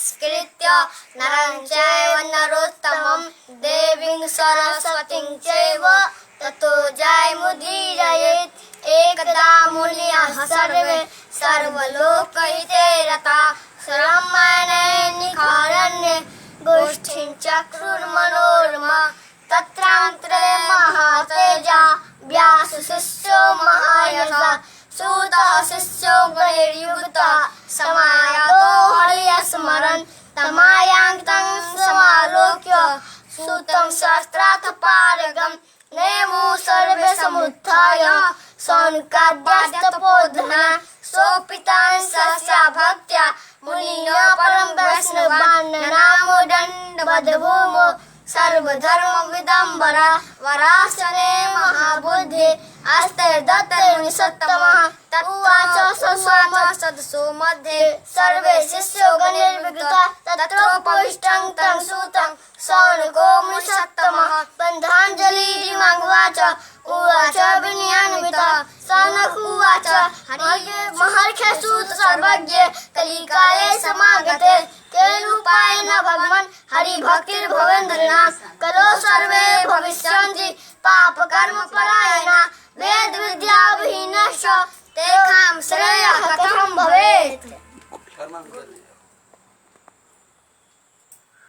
नमस्कृत्य नरं चैव नरोत्तमं देवीं सरस्वतीं चैव ततो जयमुदीरयेत्। एकदा मुनयः सर्वे सर्वलोकहिते रताः शरण्ये निखारण्ये गोष्ठीं चक्रुर्मनोरमा। तत्रान्तरे महातेजा व्यासशिष्यो महायशः सूतः शिष्यो गुणैर्युक्तः समायातो हरिस्मरन् तमायान्तं समालोक्य सूतं शास्त्रार्थ पारगम् नेमो सर्वे समुत्थाय सौनकाद्यास्तपोधना सोपितान् सहसा भक्त्या मुनिना परं वैष्णवान् ननामो दण्डवद्भूमो सर्वधर्मविदम्बरा वरासने महाबुद्धे आस्ते दत्तमुनिसत्तमः तत्वाच सदसो मध्ये सर्वे शिष्यो गणैर्विगताः तत्रोपविष्टं तं सूतं शौनको मुनिसत्तमः बन्धाञ्जलिरिवाच उवाच विनयान्वितः शौनक उवाच महर्षे सूत सर्वज्ञे कलिकाले समागते तेन उपायेन भगवन् हरिभक्तिर्भवेन्द्रिणां कलो सर्वे भविष्यन्ति पापकर्मपरायणा वेद विद्याविहीनश्च तेषां श्रेयः कथं भवेत्।